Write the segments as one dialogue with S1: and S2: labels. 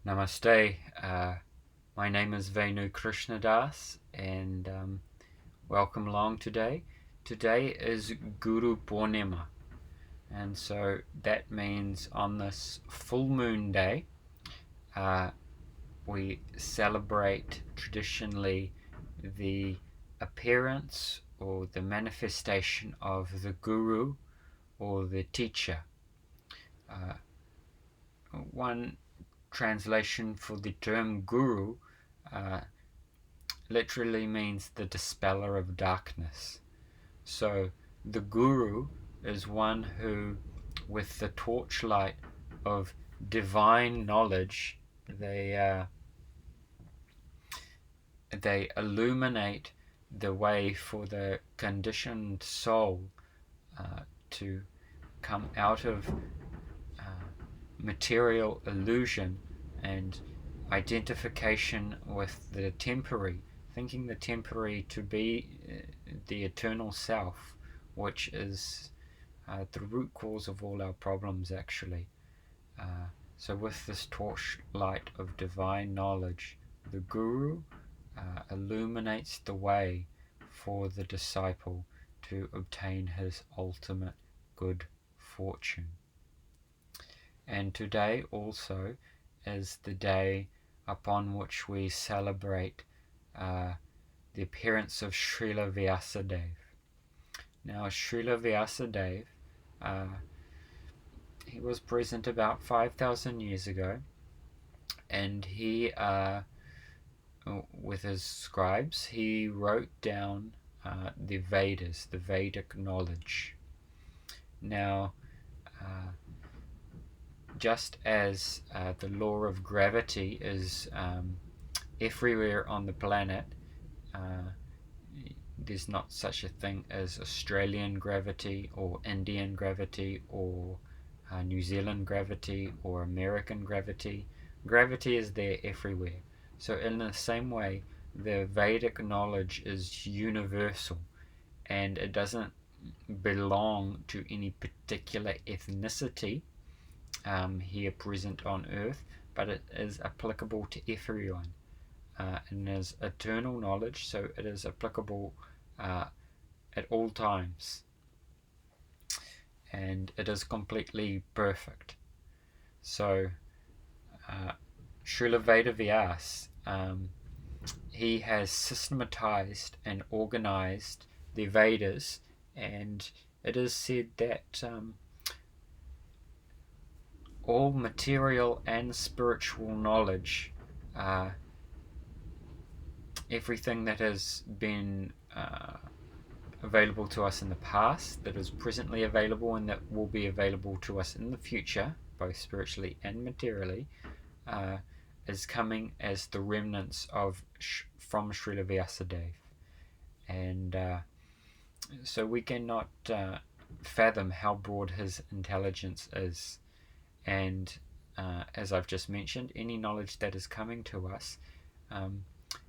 S1: Namaste. My name is Venu Krishnadas, and welcome along today. Today is Gurupurnima, and so that means on this full moon day, we celebrate traditionally the appearance or the manifestation of the Guru or the teacher. One translation for the term Guru literally means the dispeller of darkness. So the Guru is one who, with the torchlight of divine knowledge, they illuminate the way for the conditioned soul to come out of material illusion and identification with the temporary, thinking the temporary to be the eternal self, which is the root cause of all our problems, actually. So with this torchlight of divine knowledge, the Guru illuminates the way for the disciple to obtain his ultimate good fortune. And today also is the day upon which we celebrate the appearance of Srila Vyasadeva. Now, Srila Vyasadeva, he was present about 5,000 years ago, and he, with his scribes, he wrote down the Vedas, the Vedic knowledge. Now, just as the law of gravity is everywhere on the planet, there's not such a thing as Australian gravity or Indian gravity or New Zealand gravity or American gravity. Gravity is there everywhere. So in the same way, the Vedic knowledge is universal, and it doesn't belong to any particular ethnicity here present on earth, but it is applicable to everyone, and is eternal knowledge, so it is applicable at all times, and it is completely perfect. So Srila Veda Vyass, he has systematized and organized the Vedas, and it is said that all material and spiritual knowledge, everything that has been available to us in the past, that is presently available, and that will be available to us in the future, both spiritually and materially, is coming as the remnants from Srila Vyasadeva. And so we cannot fathom how broad his intelligence is. And as I've just mentioned, any knowledge that is coming to us,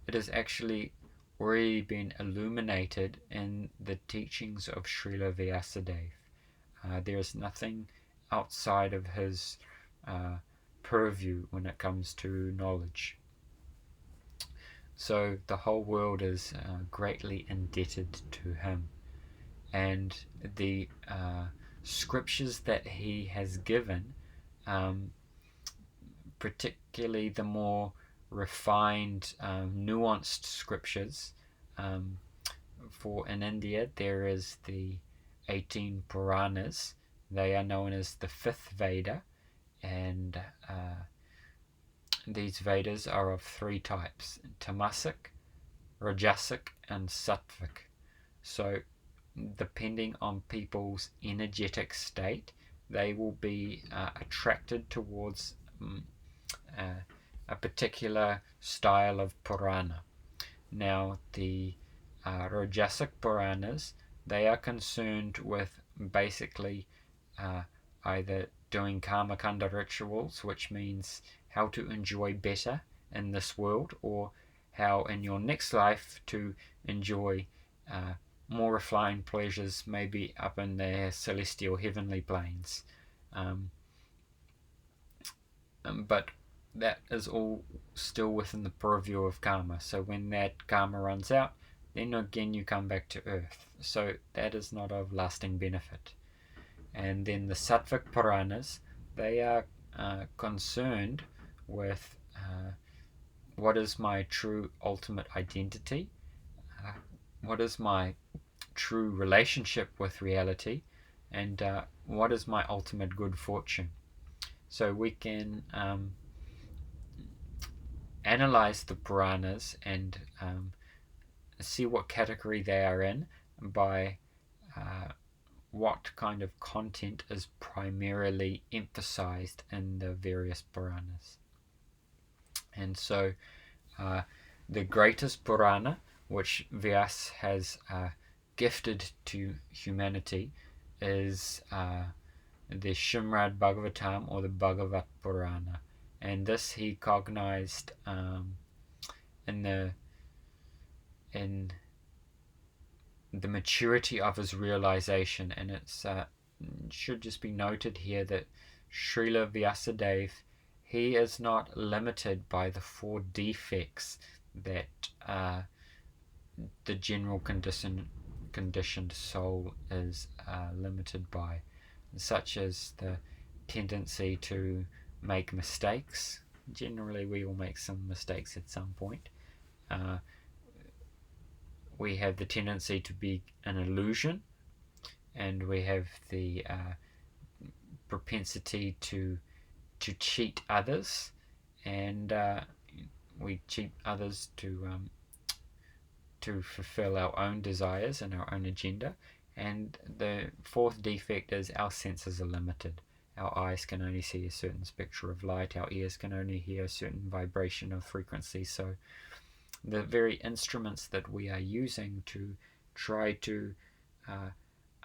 S1: it has actually already been illuminated in the teachings of Srila Vyasadeva. There is nothing outside of his purview when it comes to knowledge. So the whole world is greatly indebted to him. And the scriptures that he has given, particularly the more refined, nuanced scriptures. For in India, there is the 18 Puranas. They are known as the fifth Veda, and these Vedas are of three types: Tamasic, Rajasic, and Sattvic. So depending on people's energetic state, they will be attracted towards a particular style of Purana. Now, the Rajasic Puranas, they are concerned with basically either doing Karmakanda rituals, which means how to enjoy better in this world, or how in your next life to enjoy more refined pleasures, maybe up in the celestial heavenly planes. But that is all still within the purview of karma. So when that karma runs out, then again you come back to earth. So that is not of lasting benefit. And then the Sattvic Puranas, they are concerned with what is my true ultimate identity, what is my true relationship with reality, and what is my ultimate good fortune. So we can analyze the Puranas and see what category they are in by what kind of content is primarily emphasized in the various Puranas. And so the greatest Purana, which Vyas has gifted to humanity, is the Shrimad Bhagavatam, or the Bhagavat Purana. And this he cognized in the maturity of his realization. And it should just be noted here that Srila Vyasadeva, he is not limited by the 4 defects that the general conditioned soul is limited by, such as the tendency to make mistakes. Generally, we all make some mistakes at some point. We have the tendency to be an illusion, and we have the propensity to cheat others, and we cheat others to fulfill our own desires and our own agenda. And the 4th defect is our senses are limited. Our eyes can only see a certain spectrum of light, our ears can only hear a certain vibration of frequency. So the very instruments that we are using to try to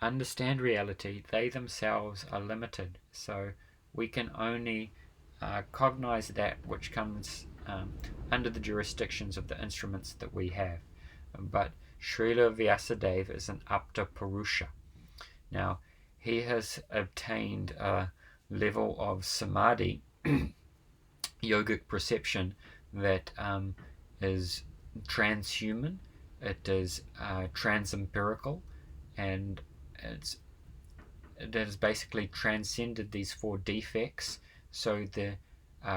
S1: understand reality, they themselves are limited. So we can only cognize that which comes under the jurisdictions of the instruments that we have. But Srila Vyasadeva is an Apta Purusha. Now, he has obtained a level of samadhi, yogic perception, that is transhuman, it is transempirical, and it has basically transcended these 4 defects. So the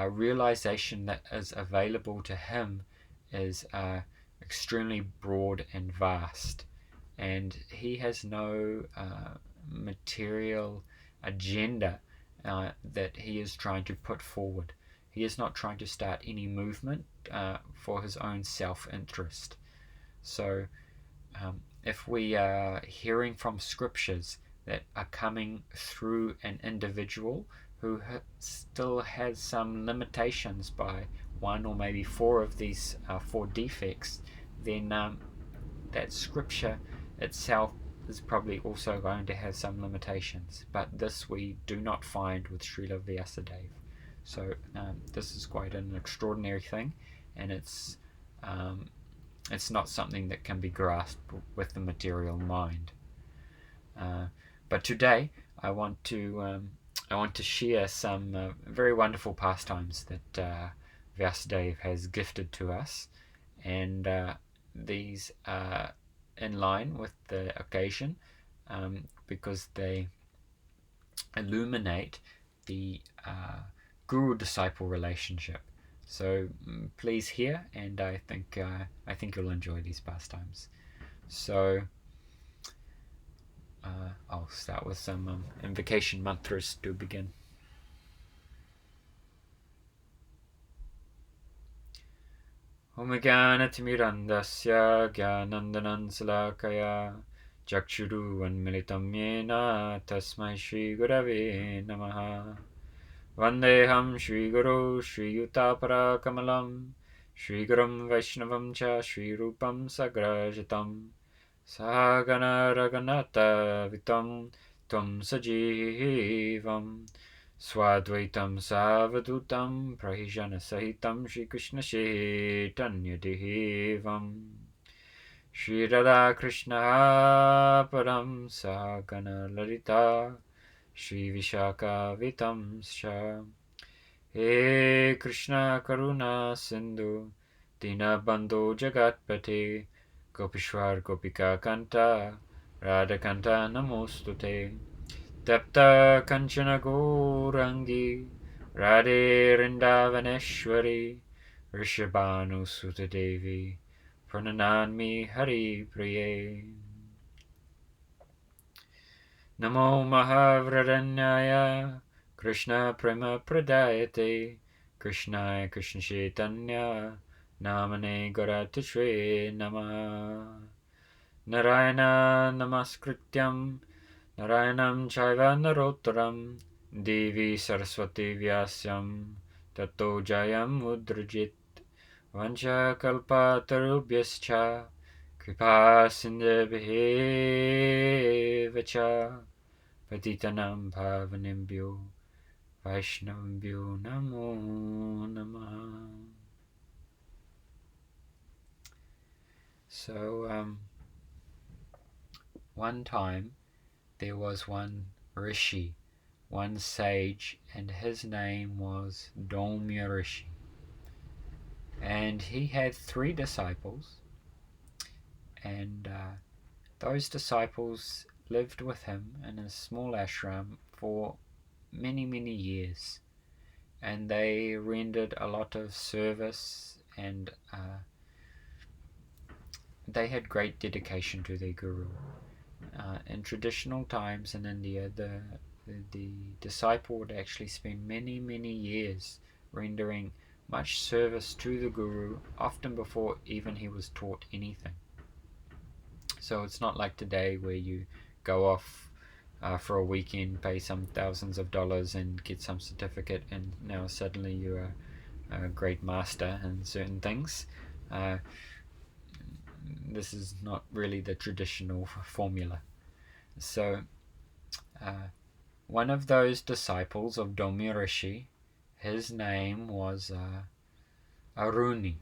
S1: realization that is available to him is extremely broad and vast, and he has no material agenda that he is trying to put forward. He is not trying to start any movement for his own self-interest. So if we are hearing from scriptures that are coming through an individual who still has some limitations by 1 or maybe 4 of these 4 defects, then that scripture itself is probably also going to have some limitations. But this we do not find with Srila Vyasadeva. So this is quite an extraordinary thing, and it's not something that can be grasped with the material mind. But today I want to share some very wonderful pastimes that Vyasadeva has gifted to us, and these are in line with the occasion because they illuminate the guru-disciple relationship. So please hear, and I think you'll enjoy these pastimes. So I'll start with some invocation mantras to begin. Om Jnanatimidandasya Jnanandanansalakaya Chakshuru Unmilitam Yena Tasmai Shri Gurave Namaha. Vandeham Shri Guru Shri Yutapara Kamalam Shri Gurum Vaishnavam Cha Shri Rupam Sagrajatam Sagana Raganata Vitam Tum Sajivam Swadvaitam Savadutam Prahijana Sahitam Shri Krishna Chaitanya Devam Shri Radha Krishna Param Sagana Lalita Shri Vishaka Vitam Sha He Krishna Karuna Sindhu Dinabandhu Jagatpate Gopishwar Gopika Kanta Radha Kanta Namostute Tapta Kanchana Gourangi Radhe Vrindavaneshwari Rishabhanu Sutta Devi Prananami Hari Priye Namo Mahavradanyaya Krishna Prema Pradayate Krishnaya Krishna Chaitanya Namane Garatishve Nama Narayana Namaskrityam Narayanam Chaiva Narottaram Devi Saraswati Vyasyam Tato Jayam Udrajit Vancha Kalpa Tarubhyascha Kripa Sindhibhye Vacha Patitanam Bhavanembhyo Vaishnavambhyo Namo Namah. So, one time there was one rishi, one sage, and his name was Domya Rishi. And he had 3 disciples, and those disciples lived with him in a small ashram for many, many years. And they rendered a lot of service, and they had great dedication to their guru. In traditional times in India, the disciple would actually spend many, many years rendering much service to the guru, often before even he was taught anything. So it's not like today where you go off for a weekend, pay some thousands of dollars and get some certificate, and now suddenly you are a great master in certain things. This is not really the traditional formula. So one of those disciples of Domya Rishi, his name was Aruni,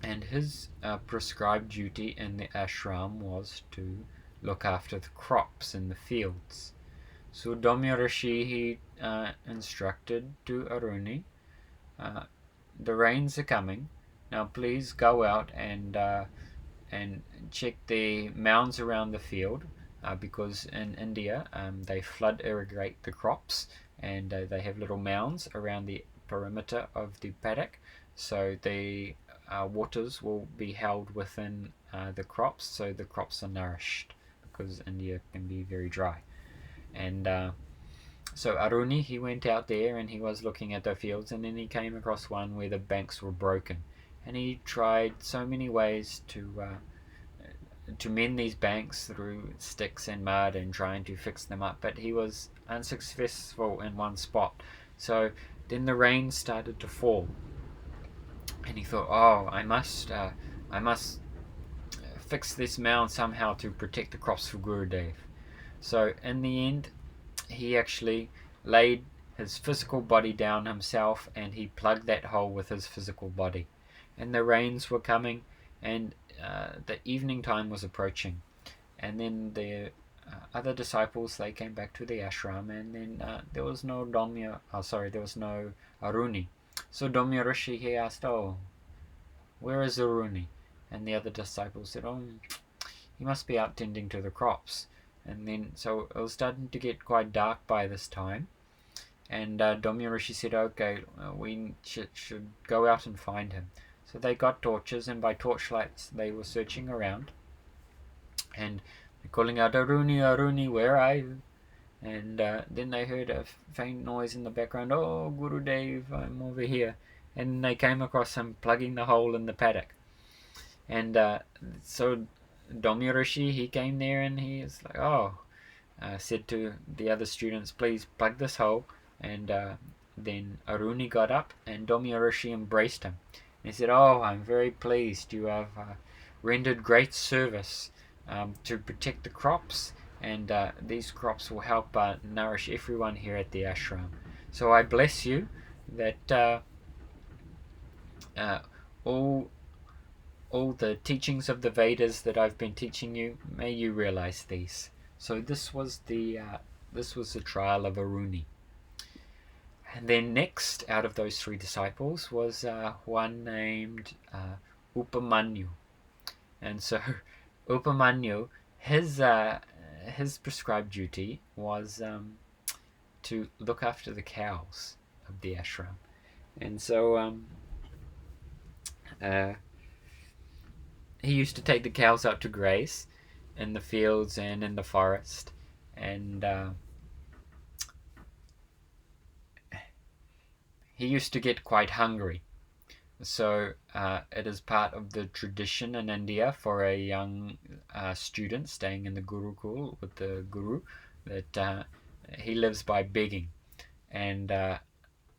S1: and his prescribed duty in the ashram was to look after the crops in the fields. So Domya Rishi, he instructed to Aruni, the rains are coming, now please go out and check the mounds around the field, because in India they flood irrigate the crops, and they have little mounds around the perimeter of the paddock, so the waters will be held within the crops, so the crops are nourished, because India can be very dry. And so Aruni, he went out there and he was looking at the fields, and then he came across one where the banks were broken, and he tried so many ways to mend these banks through sticks and mud and trying to fix them up, but he was unsuccessful in one spot. So then the rain started to fall, and he thought, oh, I must fix this mound somehow to protect the crops for Gurudev. So in the end, he actually laid his physical body down himself, and he plugged that hole with his physical body. And the rains were coming, and the evening time was approaching, and then the other disciples, they came back to the ashram, and then there was no Aruni. So Domya Rishi, he asked, oh, where is Aruni? And the other disciples said, oh, he must be out tending to the crops. And then, so it was starting to get quite dark by this time, and Domya Rishi said, okay, we should go out and find him. So they got torches, and by torchlights they were searching around, and calling out, Aruni, Aruni, where are you? And then they heard a faint noise in the background, oh, Gurudev, I'm over here. And they came across him plugging the hole in the paddock. And so Domya Rishi, he came there, and he was like, said to the other students, please plug this hole. And then Aruni got up, and Domya Rishi embraced him. He said, oh, I'm very pleased. You have rendered great service to protect the crops, and these crops will help nourish everyone here at the ashram. So I bless you that all the teachings of the Vedas that I've been teaching you, may you realize these. So this was the trial of Aruni. And then next, out of those 3 disciples, was one named Upamanyu. And so Upamanyu, his prescribed duty was to look after the cows of the ashram. And so he used to take the cows out to graze in the fields and in the forest. And he used to get quite hungry. So it is part of the tradition in India for a young student staying in the Gurukul with the Guru that he lives by begging. And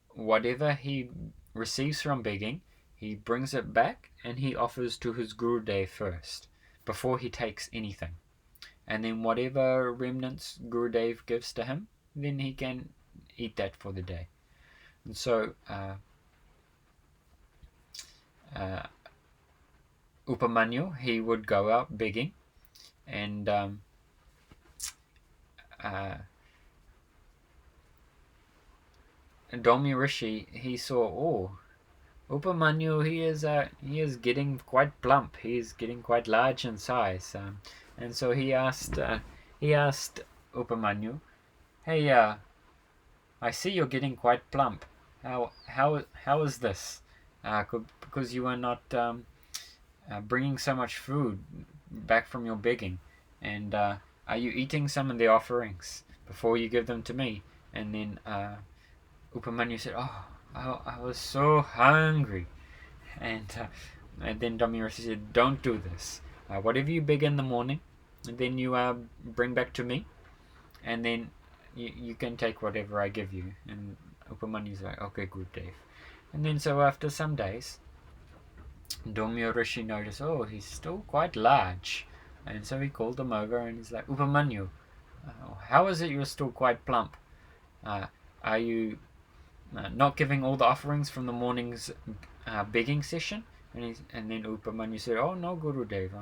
S1: whatever he receives from begging, he brings it back and he offers to his Gurudev first before he takes anything. And then whatever remnants Gurudev gives to him, then he can eat that for the day. And so Upamanyu, he would go out begging, and Domya Rishi, he saw, Upamanyu, he is getting quite plump. He is getting quite large in size, and so he asked Upamanyu, "Hey, I see you're getting quite plump. How is this? Because you are not bringing so much food back from your begging, and are you eating some of the offerings before you give them to me?" And then Upamanyu said, I was so hungry. And then Domya Rishi said, "Don't do this. Whatever you beg in the morning, and then you bring back to me, and then you can take whatever I give you." And Upamanyu's like, "Okay, good, Dave." And then so after some days, Domya Rishi noticed, he's still quite large. And so he called him over and he's like, "Upamanyu, how is it you're still quite plump? Are you not giving all the offerings from the morning's begging session?" And then Upamanyu said, "Oh no, Gurudev,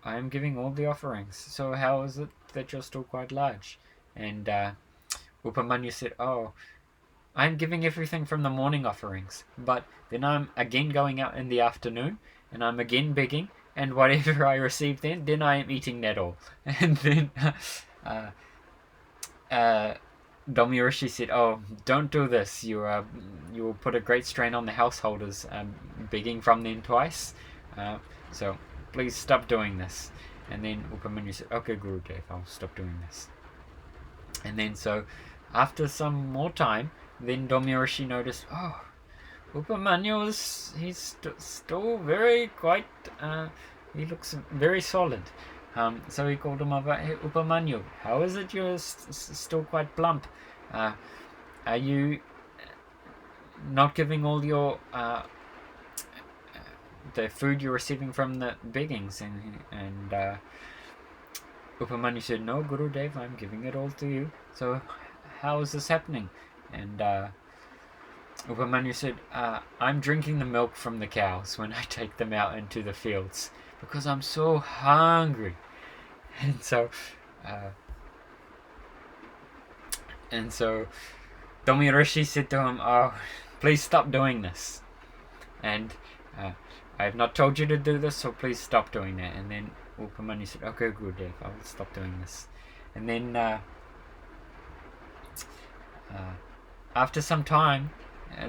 S1: I am giving all the offerings. So how is it that you're still quite large?" And Upamanyu said, "I'm giving everything from the morning offerings, but then I'm again going out in the afternoon, and I'm again begging, and whatever I receive then I am eating that all." And then Domya Rishi said, "Don't do this. You will put a great strain on the householders, begging from them twice. So please stop doing this." And then Upamanyu said, "Okay, Gurudev, I'll stop doing this." And then so after some more time, then Domya Rishi noticed, Upamanyu he's still very quite, he looks very solid. So he called him over, "Hey, Upamanyu, how is it you're still quite plump? Are you not giving all your the food you're receiving from the beggings?" And Upamanyu said, "No, Gurudev, I'm giving it all to you. So how is this happening?" And Upamanyu said, "I'm drinking the milk from the cows when I take them out into the fields because I'm so hungry." And so Domya Rishi said to him, "Please stop doing this. And I have not told you to do this, so please stop doing that." And then Upamanyu said, "Okay, Gurudev, I will stop doing this." And then after some time,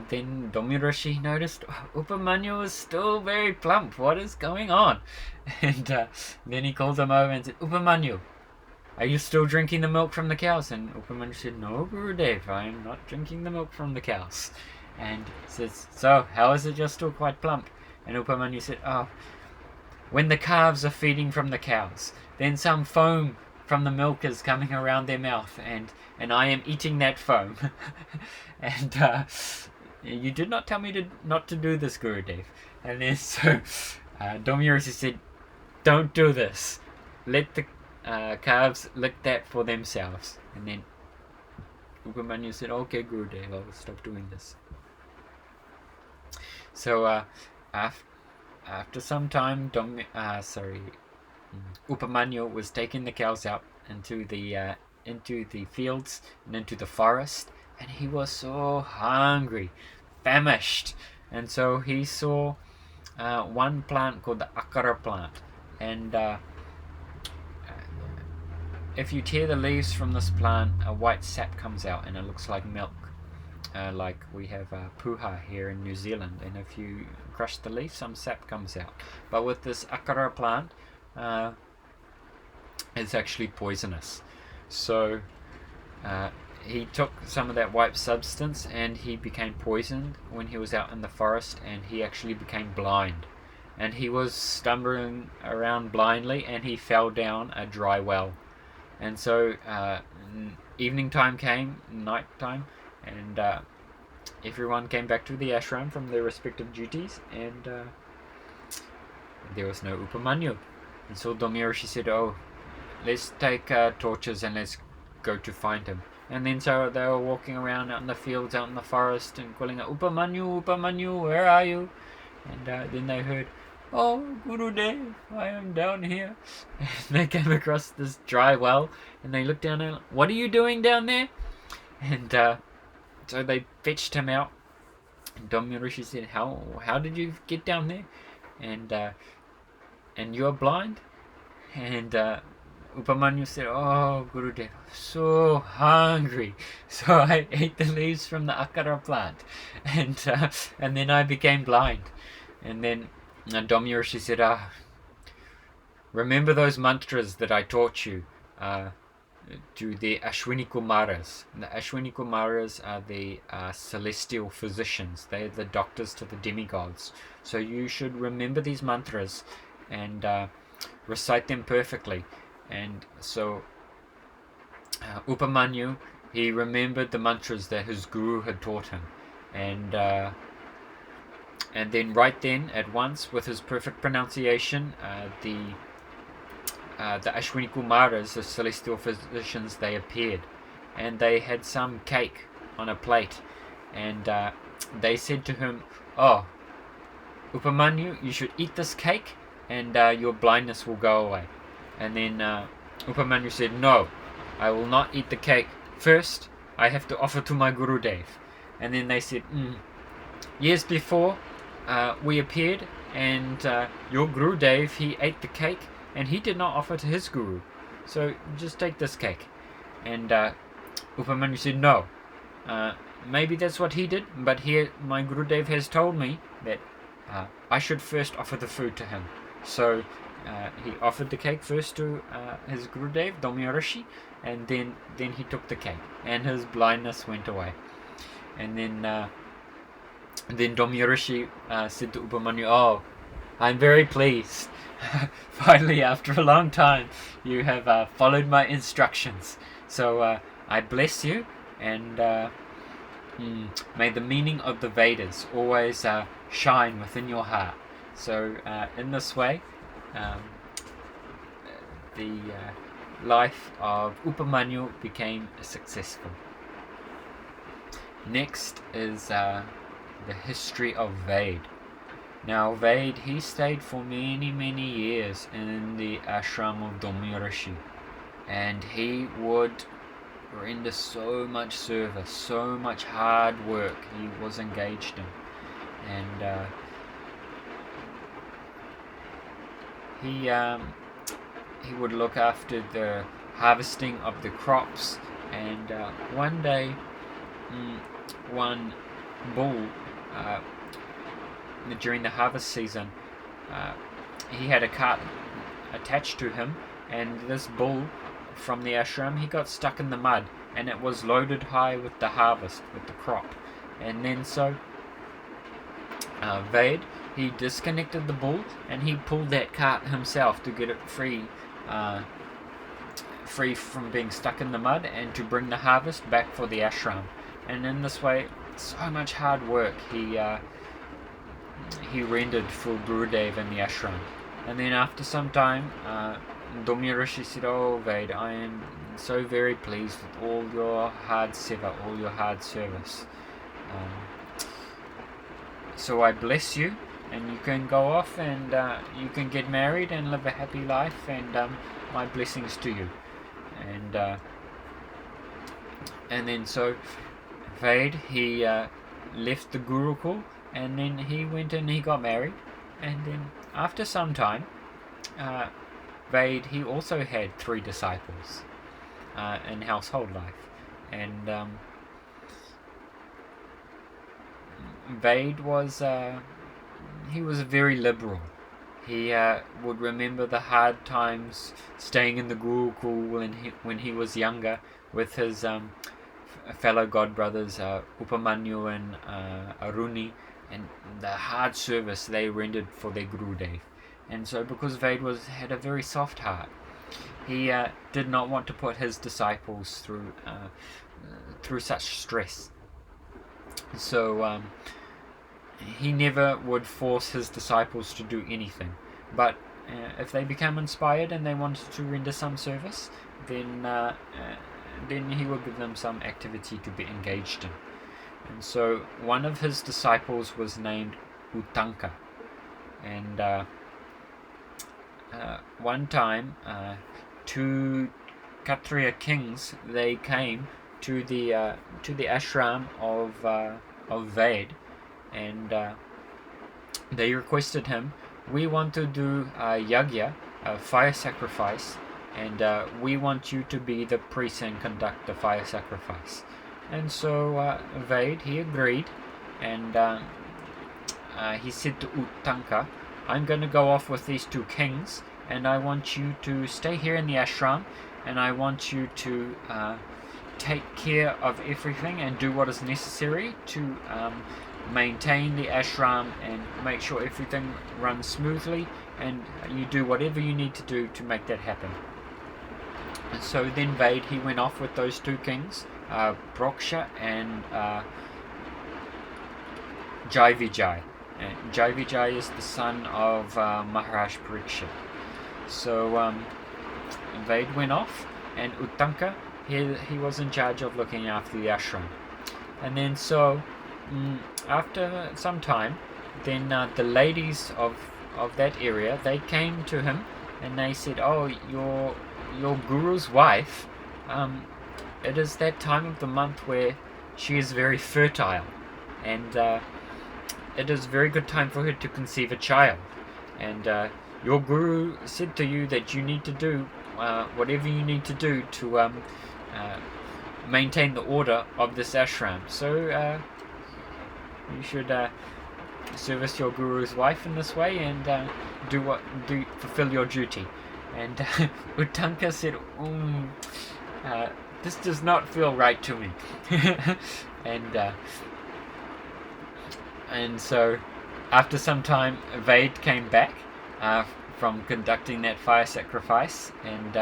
S1: then Domya Rishi noticed Upamanyu was still very plump. What is going on? And then he called him over and said, "Upamanyu, are you still drinking the milk from the cows?" And Upamanyu said, "No, Gurudev, I am not drinking the milk from the cows." And he says, "So, how is it you're still quite plump?" And Upamanyu said, "When the calves are feeding from the cows, then some foam from the milk is coming around their mouth, and I am eating that foam." And you did not tell me not to do this, Gurudev. And then so Domya Rishi said, "Don't do this. Let the calves lick that for themselves." And then Upamanyu said, "Okay, Gurudev, I will stop doing this." So after some time, Upamanyu was taking the cows out into the fields and into the forest, and he was so hungry, famished, and so he saw one plant called the akara plant, and if you tear the leaves from this plant, a white sap comes out, and it looks like milk. Like we have puha here in New Zealand, and if you crush the leaf, some sap comes out. But with this akara plant, it's actually poisonous. So he took some of that white substance, and he became poisoned when he was out in the forest, and he actually became blind. And he was stumbling around blindly, and he fell down a dry well. And so evening time came, night time, and everyone came back to the ashram from their respective duties, and there was no Upamanyu. And so Domirishi said, "Oh, let's take torches and let's go to find him." And then so they were walking around out in the fields, out in the forest, and calling out, "Upamanyu, Upamanyu, where are you?" And then they heard, "Oh, Gurudev, I am down here." And they came across this dry well, and they looked down and, "What are you doing down there?" And so they fetched him out. And Domirishi said, "How did you get down there? And you're blind?" And Upamanyu said, "Oh, Gurudev, so hungry, so I ate the leaves from the akara plant, and then I became blind." And then Domirishi said, "Remember those mantras that I taught you to the Ashwini Kumaras." And the Ashwini Kumaras are the celestial physicians. They are the doctors to the demigods. So you should remember these mantras and recite them perfectly." And so Upamanyu, he remembered the mantras that his guru had taught him, and then right then, at once, with his perfect pronunciation, the Ashwini Kumaras, the celestial physicians, they appeared, and they had some cake on a plate, and they said to him, "Oh, Upamanyu, you should eat this cake, and your blindness will go away." And then Upamanyu said, "No, I will not eat the cake. First, I have to offer to my Gurudev." And then they said, "Years before, we appeared, and your Gurudev, he ate the cake, and he did not offer to his Guru. So just take this cake." And Upamanyu said, "No, maybe that's what he did, but here my Gurudev has told me that I should first offer the food to him." So he offered the cake first to his Gurudev, Domirishi, and then he took the cake, and his blindness went away. And then Domirishi said to Upamanyu, "Oh, I'm very pleased. Finally, after a long time, you have followed my instructions. So I bless you, and may the meaning of the Vedas always shine within your heart." So in this way, the life of Upamanyu became successful. Next is the history of Veda. Now Veda, he stayed for many years in the ashram of Domirishi, and he would render so much service, so much hard work he was engaged in, and he would look after the harvesting of the crops. And one day, one bull, during the harvest season, he had a cart attached to him, and this bull from the ashram, he got stuck in the mud, and it was loaded high with the harvest, with the crop. And then so Veda, he disconnected the bull, and he pulled that cart himself to get it free from being stuck in the mud, and to bring the harvest back for the ashram. And in this way, so much hard work he rendered for Gurudev in the ashram. And then after some time, Domirishi said, "Oh Veda, I am so very pleased with all your hard seva, all your hard service. So I bless you, and you can go off, and you can get married and live a happy life, and my blessings to you." And then so Veda, he left the Gurukul, and then he went and he got married, and then after some time, Veda, he also had 3 disciples in household life, and Veda was he was very liberal. He would remember the hard times staying in the Gurukul when he was younger with his fellow god brothers Upamanyu and Aruni, and the hard service they rendered for their Gurudev. And so because Veda had a very soft heart, he did not want to put his disciples through such stress. So he never would force his disciples to do anything. But if they became inspired and they wanted to render some service, then he would give them some activity to be engaged in. And so one of his disciples was named Uttanka. And one time, 2 Kshatriya kings, they came to the ashram of Veda, and they requested him, we want to do a yagya, a fire sacrifice, and we want you to be the priest and conduct the fire sacrifice. And so Veda, he agreed, and he said to Uttanka, I'm going to go off with these 2 kings, and I want you to stay here in the ashram, and I want you to take care of everything and do what is necessary to maintain the ashram and make sure everything runs smoothly, and you do whatever you need to do to make that happen. And so then Veda, he went off with those 2 kings, Broksha and Jai. And Jai is the son of Maharaj Parikshit. So Veda went off, and Uttanka, he was in charge of looking after the ashram. And then so after some time, then the ladies of that area, they came to him and they said, oh, your guru's wife, it is that time of the month where she is very fertile, and it is a very good time for her to conceive a child, and your guru said to you that you need to do whatever you need to do to maintain the order of this ashram. So you should service your guru's wife in this way, and fulfill your duty. And Uttanka said, this does not feel right to me. And so after some time, Veda came back from conducting that fire sacrifice, and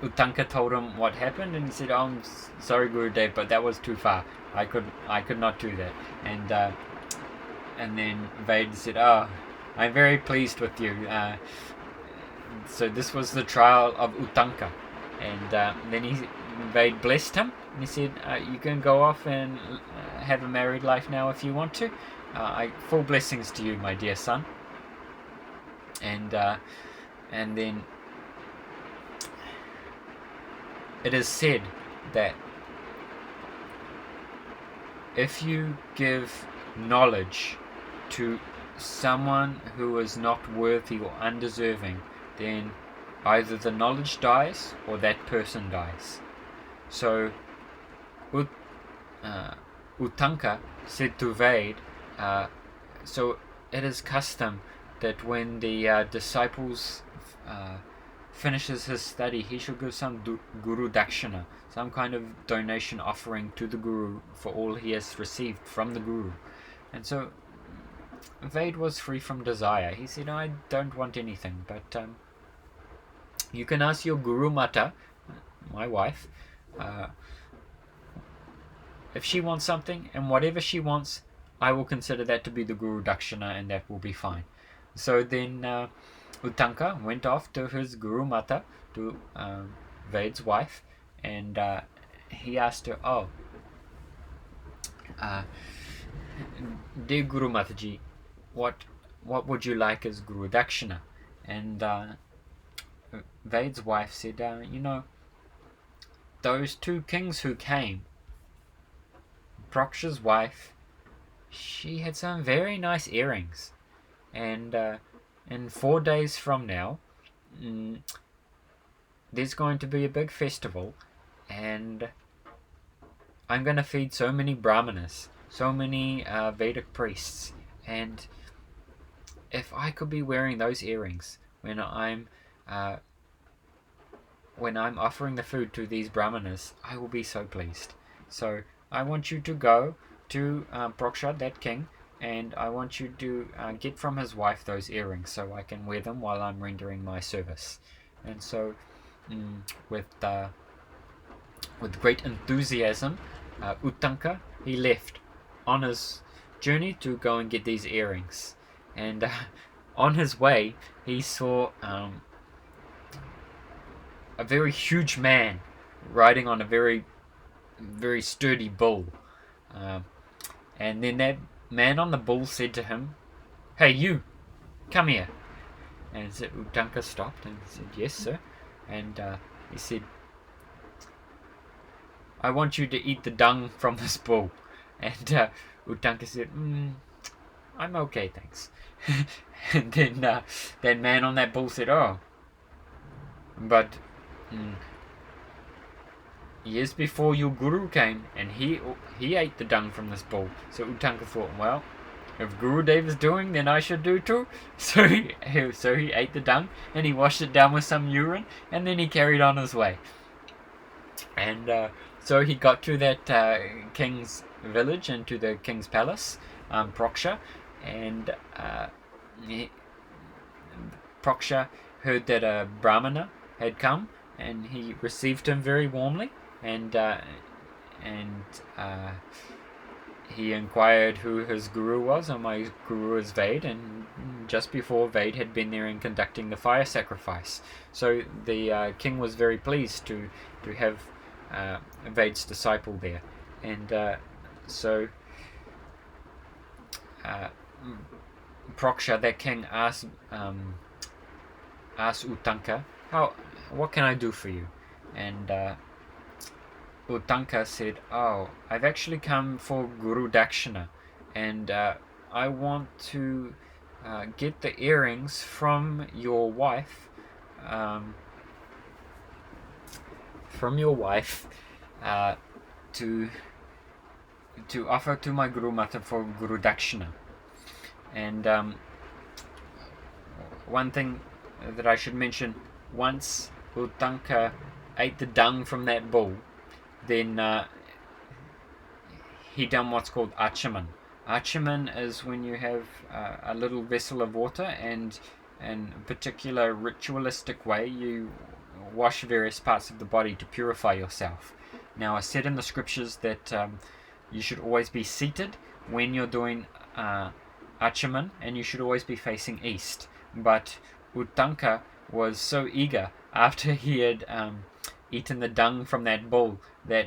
S1: Uttanka told him what happened, and he said, oh, I'm sorry, Gurudev, but that was too far. I could not do that. And then Veda said, oh, I'm very pleased with you. So this was the trial of Uttanka. And then Veda blessed him, and he said, you can go off and have a married life now if you want to. Full blessings to you, my dear son. And then it is said that if you give knowledge to someone who is not worthy or undeserving, then either the knowledge dies or that person dies. So Uttanka said to Veda, so it is custom that when the disciples finishes his study, he should give some guru dakshina, some kind of donation offering to the guru for all he has received from the guru. And so Veda was free from desire. He said, I don't want anything, but you can ask your Guru Mata, my wife, if she wants something, and whatever she wants, I will consider that to be the Guru Dakshina, and that will be fine. So then Uttanka went off to his Guru Mata, to Veda's wife, and he asked her, dear Guru Mataji, what would you like as Guru Dakshina? And Veda's wife said, those two kings who came, Proksha's wife, she had some very nice earrings. And in 4 days from now, there's going to be a big festival, and I'm going to feed so many brahmanas, so many Vedic priests, and if I could be wearing those earrings when I'm offering the food to these brahmanas, I will be so pleased. So I want you to go to Proksha, that king, and I want you to get from his wife those earrings so I can wear them while I'm rendering my service. And so with great enthusiasm, Uttanka, he left on his journey to go and get these earrings. And on his way, he saw a very huge man riding on a very, very sturdy bull. And then that man on the bull said to him, "Hey, you, come here." And so Uttanka stopped and said, "Yes, sir." And he said, "I want you to eat the dung from this bull." And Uttanka said, "I'm okay, thanks." And then that man on that bull said, "Oh, but years before your guru came, and he ate the dung from this bull." So Uttanka thought, well, if Gurudev is doing, then I should do too. So he ate the dung, and he washed it down with some urine, and then he carried on his way. And so he got to that king's village and to the king's palace, Proksha, and Proksha heard that a brahmana had come, and he received him very warmly, and he inquired who his guru was, and my guru is Veda, and just before Veda had been there and conducting the fire sacrifice. So the king was very pleased to have Veda's disciple there, and so Proksha, that king, asked Uttanka, what can I do for you? And Uttanka said, "Oh, I've actually come for Guru Dakshina, and I want to get the earrings from your wife, to offer to my Guru Mata for Guru Dakshina." And one thing that I should mention, once Uttanka ate the dung from that bull, then he done what's called achaman. Achaman is when you have a little vessel of water, and in a particular ritualistic way you wash various parts of the body to purify yourself. Now, it's said in the scriptures that you should always be seated when you're doing achaman, and you should always be facing east. But Uttanka was so eager after he had eaten the dung from that bull that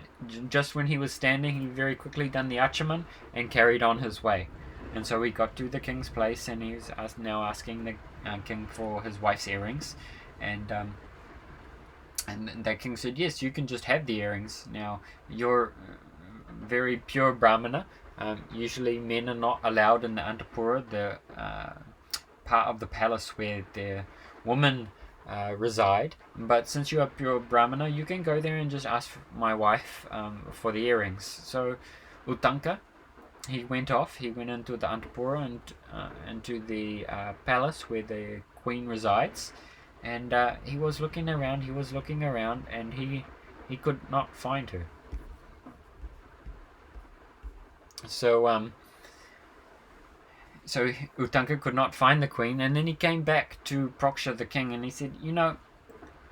S1: just when he was standing, he very quickly done the achaman and carried on his way. And so he got to the king's place, and he was now asking the king for his wife's earrings, and that king said, "Yes, you can just have the earrings. Now, you're very pure brahmana. Usually men are not allowed in the Antapura, the part of the palace where the women reside, but since you are pure brahmana, you can go there and just ask my wife for the earrings." So Uttanka, he went into the Antapura and into the palace where the queen resides, and he was looking around, and he could not find her. So Uttanka could not find the queen, and then he came back to Proksha the king, and he said,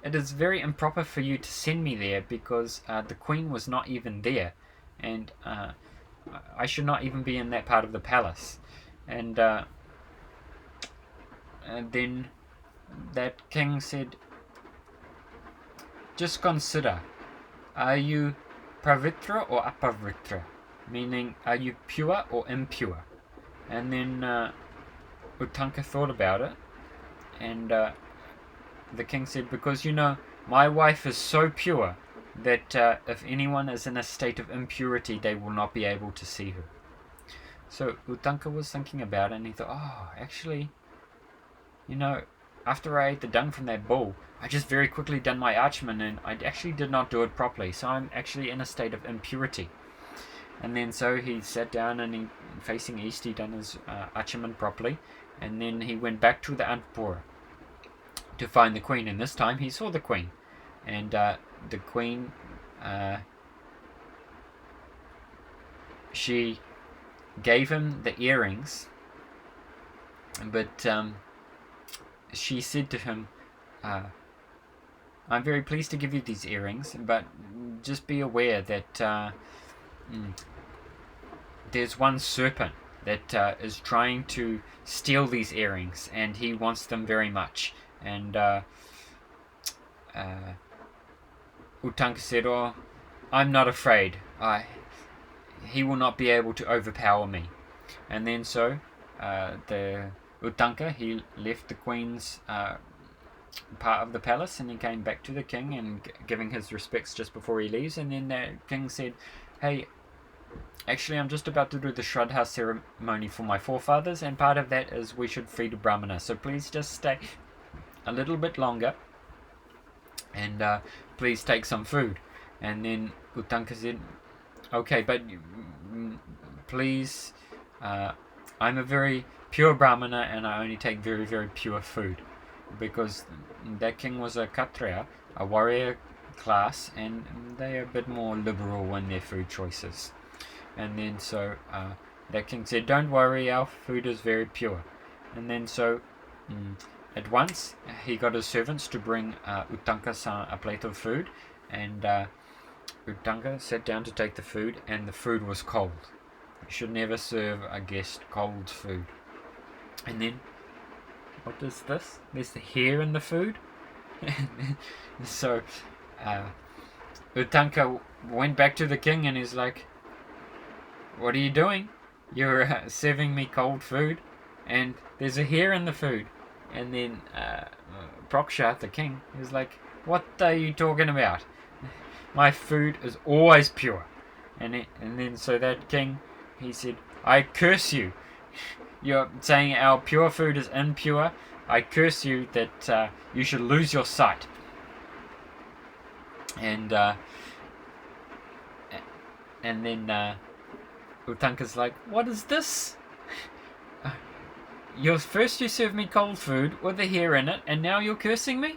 S1: "It is very improper for you to send me there, because the queen was not even there, and I should not even be in that part of the palace." And then that king said, "Just consider, are you pravitra or apavitra? Meaning, are you pure or impure?" And then Uttanka thought about it, and the king said, "Because my wife is so pure that if anyone is in a state of impurity, they will not be able to see her. So Utanka was thinking about it, and he thought, oh, actually, after I ate the dung from that bull, I just very quickly done my archman, and I actually did not do it properly, so I'm actually in a state of impurity. And then so he sat down, and facing east, he done his archman properly, and then he went back to the Antapura to find the queen, and this time he saw the queen, and the queen, she gave him the earrings, but she said to him, I'm very pleased to give you these earrings, but just be aware that there's one serpent that is trying to steal these earrings, and he wants them very much. And Utanka said, oh, I'm not afraid. He will not be able to overpower me. And then so the Utanka, he left the queen's part of the palace, and he came back to the king and giving his respects just before he leaves. And then the king said, hey, actually I'm just about to do the Shraddha ceremony for my forefathers, and part of that is we should feed a Brahmana, so please just stay a little bit longer, and please take some food. And then Utanka said, okay, but please, I'm a very pure Brahmana, and I only take very, very pure food, because that king was a Kshatriya, a warrior class, and they are a bit more liberal in their food choices. And then so that king said, don't worry, our food is very pure. And then so at once he got his servants to bring Utanka-san a plate of food, and Utanka sat down to take the food, and the food was cold. You should never serve a guest cold food. And then, what is this? There's the hair in the food. So Utanka went back to the king, and he's like, what are you doing? You're serving me cold food, and there's a hair in the food. And then Praksha, the king, is like, what are you talking about? My food is always pure. And then so that king, he said, I curse you. You're saying our pure food is impure. I curse you that you should lose your sight. And then Utanka's like, what is this? First you serve me cold food with the hair in it, and now you're cursing me?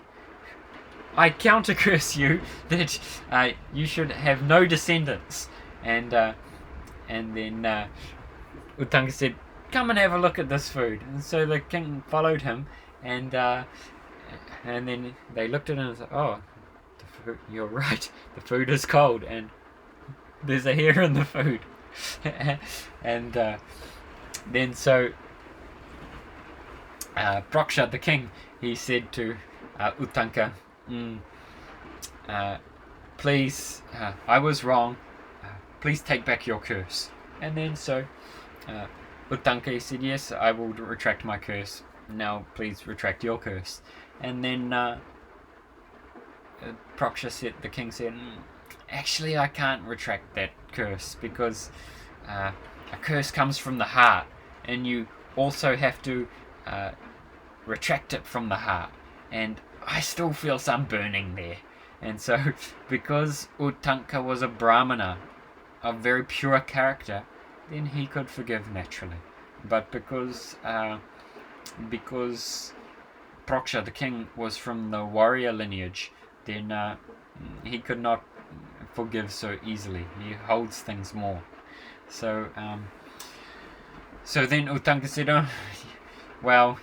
S1: I counter curse you that you should have no descendants. And then Utanka said, come and have a look at this food. And so the king followed him, and then they looked at him and said, oh, you're right, the food is cold, and there's a hair in the food. And then so Praksha, the king, he said to Utanka, please, I was wrong, please take back your curse. And then so Utanka, he said, yes, I will retract my curse. Now please retract your curse. And then Praksha said, the king said, actually I can't retract that curse, because a curse comes from the heart, and you also have to retract it from the heart, and I still feel some burning there. And so because Utanka was a Brahmana of very pure character, then he could forgive naturally. But because Praksha, the king, was from the warrior lineage, then he could not forgive so easily. He holds things more. So then Utanka said, oh, well,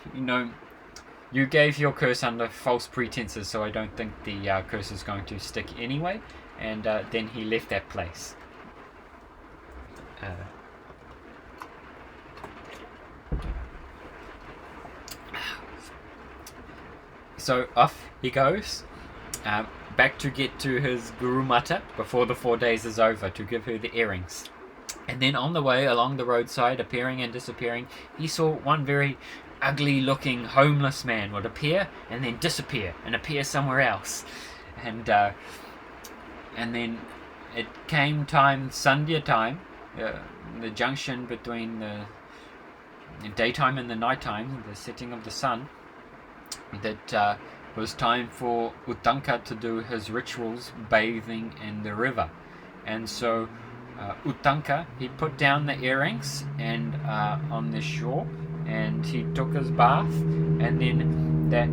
S1: you gave your curse under false pretenses, so I don't think the curse is going to stick anyway. And then he left that place. So off he goes, back to get to his Guru Mata before the 4 days is over, to give her the earrings. And then on the way along the roadside, appearing and disappearing, he saw one very ugly looking homeless man would appear and then disappear and appear somewhere else. And And then it came time, Sandhya time, the junction between the daytime and the nighttime, the setting of the sun, that was time for Uttanka to do his rituals, bathing in the river. And so Uttanka, he put down the earrings and on the shore, and he took his bath, and then that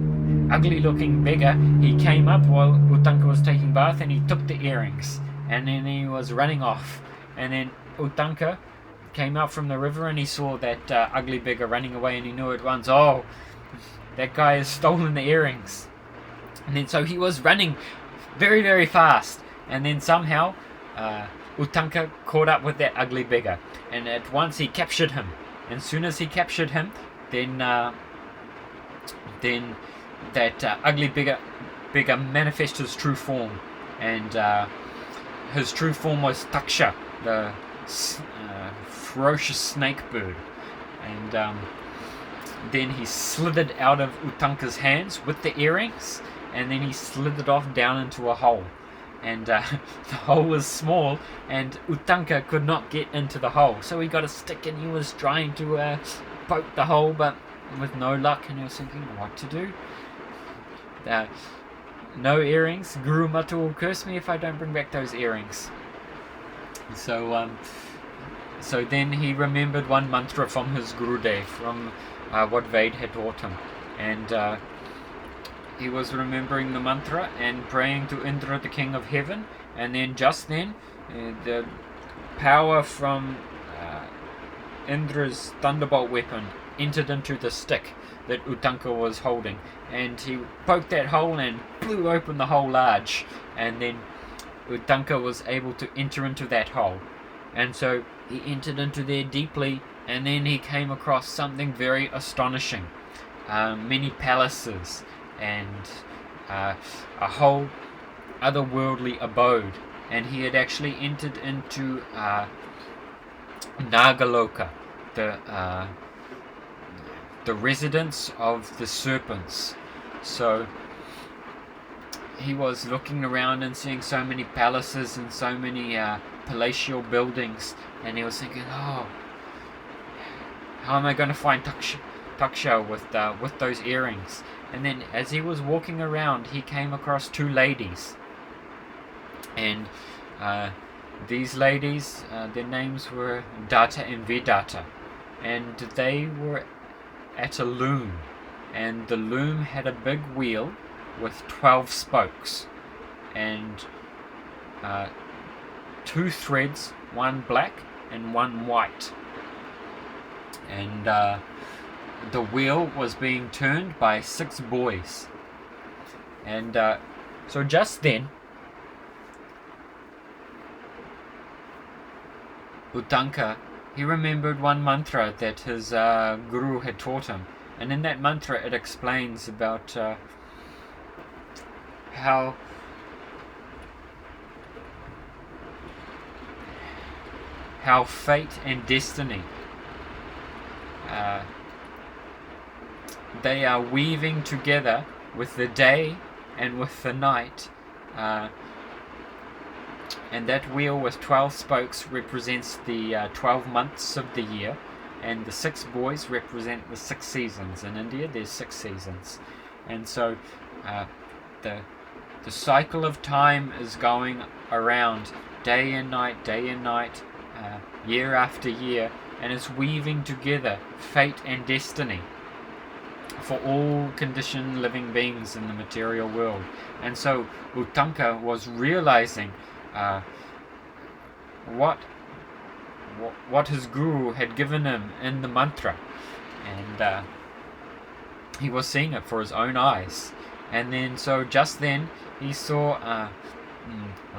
S1: ugly looking beggar, he came up while Uttanka was taking bath, and he took the earrings, and then he was running off. And then Uttanka came out from the river, and he saw that ugly beggar running away, and he knew at once, oh, that guy has stolen the earrings. And then so he was running very, very fast, and then somehow Uttanka caught up with that ugly beggar, and at once he captured him. And as soon as he captured him, then that ugly beggar manifested his true form, and his true form was Taksha, the ferocious snake bird. And then he slithered out of Uttanka's hands with the earrings, and then he slithered off down into a hole. And the hole was small, and Uttanka could not get into the hole. So he got a stick, and he was trying to poke the hole, but with no luck. And he was thinking, what to do? No earrings. Guru Mata will curse me if I don't bring back those earrings. So then he remembered one mantra from his Gurudev, from what Veda had taught him. And he was remembering the mantra and praying to Indra, the king of heaven. And then just then, the power from Indra's thunderbolt weapon entered into the stick that Uttanka was holding. And he poked that hole and blew open the hole large. And then Uttanka was able to enter into that hole. And so he entered into there deeply, and then he came across something very astonishing. Many palaces, and a whole otherworldly abode. And he had actually entered into Nagaloka, the residence of the serpents. So he was looking around and seeing so many palaces and so many palatial buildings, and he was thinking, oh, how am I going to find Taksha with those earrings? And then as he was walking around, he came across two ladies, and these ladies, their names were Datta and Vedata, and they were at a loom, and the loom had a big wheel with 12 spokes, and 2 threads, one black and one white. And the wheel was being turned by 6 boys. And so just then, Uttanka, he remembered one mantra that his guru had taught him. And in that mantra it explains about how fate and destiny, they are weaving together with the day and with the night, and that wheel with 12 spokes represents the 12 months of the year, and the 6 boys represent the 6 seasons. In India there's 6 seasons, and so the cycle of time is going around day and night, year after year, and it's weaving together fate and destiny for all conditioned living beings in the material world. And so Uttanka was realizing what his guru had given him in the mantra, and he was seeing it for his own eyes. And then so just then he saw a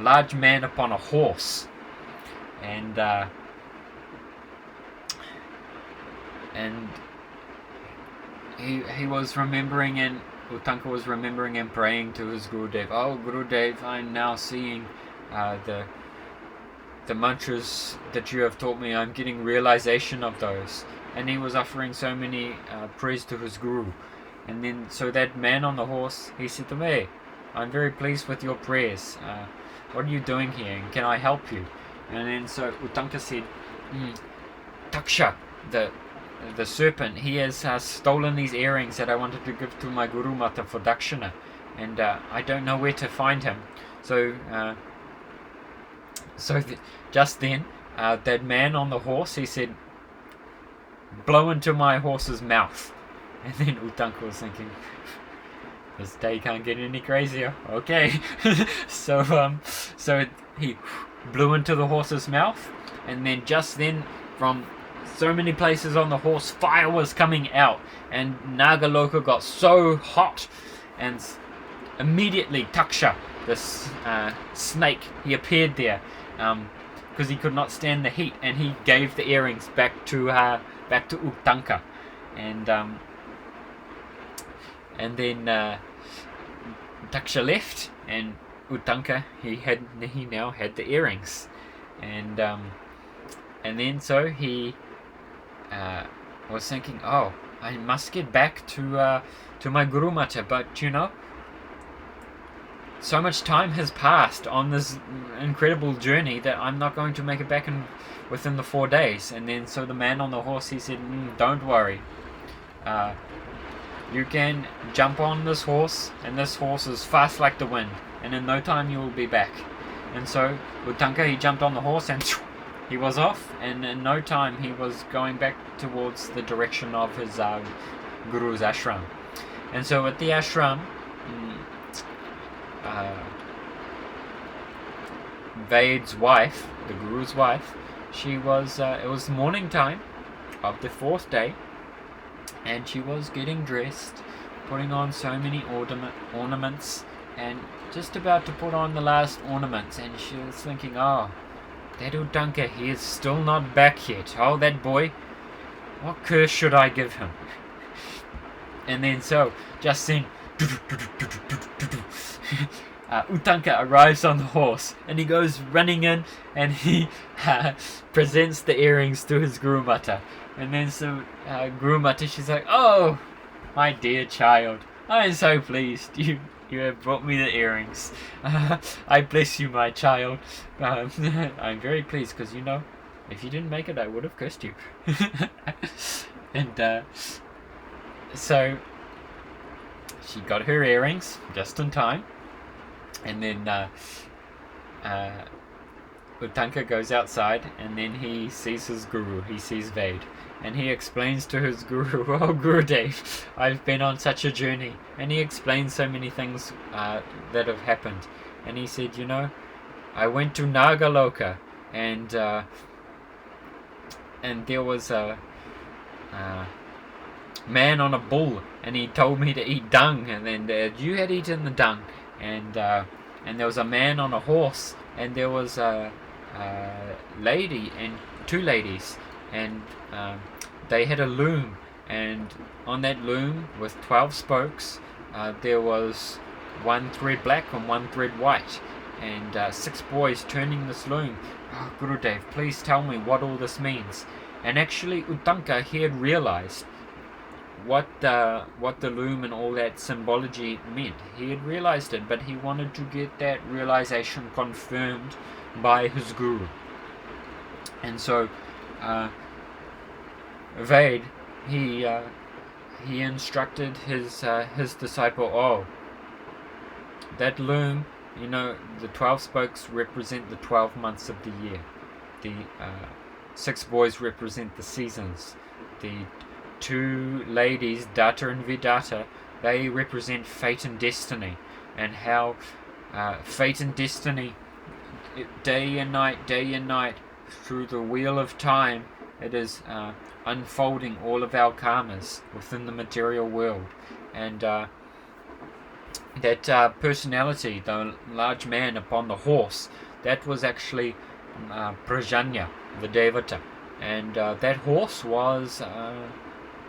S1: large man upon a horse, and he was remembering, and Uttanka was remembering and praying to his Gurudev. Oh Gurudev, I'm now seeing the mantras that you have taught me. I'm getting realization of those. And he was offering so many prayers to his guru. And then so that man on the horse, he said to me, I'm very pleased with your prayers. what are you doing here? And can I help you? And then so Uttanka said, Taksha, the serpent, he has stolen these earrings that I wanted to give to my Guru Mata for Dakshina, and I don't know where to find him. So just then, that man on the horse, he said, blow into my horse's mouth. And then Uttanka was thinking, this day can't get any crazier. Okay. So he blew into the horse's mouth, and then just then, from so many places on the horse, fire was coming out, and Nagaloka got so hot, and immediately Taksha, this snake, he appeared there, because he could not stand the heat, and he gave the earrings back to Uttanka, and then Taksha left, and Uttanka, he now had the earrings, and then so he was thinking, oh, I must get back to my Guru Mata, but so much time has passed on this incredible journey that I'm not going to make it back within the 4 days. And then so the man on the horse, he said, don't worry, you can jump on this horse, and this horse is fast like the wind, and in no time you will be back. And so Uttanka, he jumped on the horse, and he was off, and in no time he was going back towards the direction of his guru's ashram. And so at the ashram, Ved's wife, the guru's wife, she was, it was morning time of the 4th day, and she was getting dressed, putting on so many ornaments, and just about to put on the last ornaments, and she was thinking, oh, that Uttanka, he is still not back yet. Oh, that boy, what curse should I give him? And then so, just then, Uttanka arrives on the horse, and he goes running in, and he presents the earrings to his Guru Mata. And then so Guru Mata, she's like, oh, my dear child, I am so pleased you have brought me the earrings. I bless you, my child. I'm very pleased, because if you didn't make it, I would have cursed you. And so she got her earrings just in time, and then Uttanka goes outside, and then he sees his guru, he sees Ved, and he explains to his guru, oh Gurudev, I've been on such a journey, and he explains so many things that have happened, and he said, I went to Nagaloka, and there was a man on a bull, and he told me to eat dung, and then you had eaten the dung, and there was a man on a horse, and there was a lady and 2 ladies, and they had a loom, and on that loom with 12 spokes, there was 1 thread black and 1 thread white, and 6 boys turning this loom. Oh, Gurudev, please tell me what all this means. And actually Uttanka, he had realized what the loom and all that symbology meant. He had realized it, but he wanted to get that realization confirmed by his guru. And so Ved, he instructed his disciple, oh, that loom, the 12 spokes represent the 12 months of the year. The 6 boys represent the seasons. The 2 ladies, Datta and Vedata, they represent fate and destiny, and how fate and destiny, day and night, through the wheel of time, it is unfolding all of our karmas within the material world. And that personality, the large man upon the horse, that was actually Prajanya, the Devata, and that horse was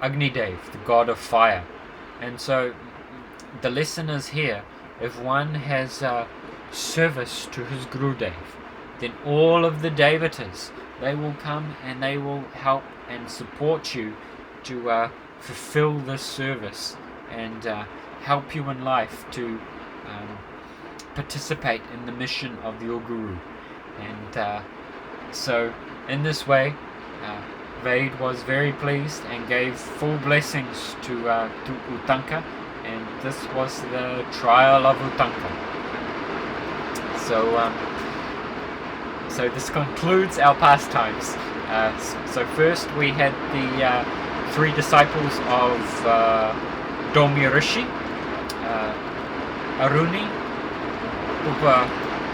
S1: Agnidev, the god of fire. And so the lesson is here, if one has service to his Gurudev, then all of the Devatas, they will come and they will help and support you to fulfill this service, and help you in life to participate in the mission of your Guru. And so in this way, Veda was very pleased and gave full blessings to Uttanka, and this was the trial of Uttanka. So this concludes our pastimes. So first we had the 3 disciples of Domi Rishi, Aruni,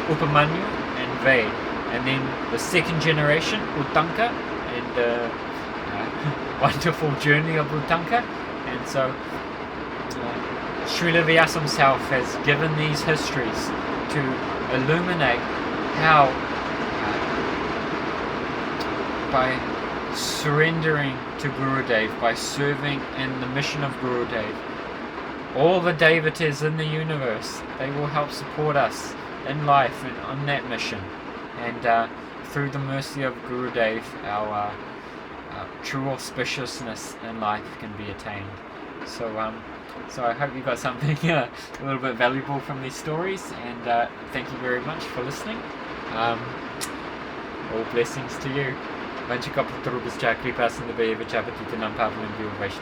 S1: Upamanyu, and Veda. And then the second generation, Uttanka, and the wonderful journey of Uttanka. And so Srila Vyasa himself has given these histories to illuminate how by surrendering to Gurudev, by serving in the mission of Gurudev, all the devatas in the universe, they will help support us in life and on that mission. And through the mercy of Gurudev, our true auspiciousness in life can be attained. So I hope you got something a little bit valuable from these stories, and thank you very much for listening. All blessings to you. Vanchikapatarubhascha kripasinda Veda Vyass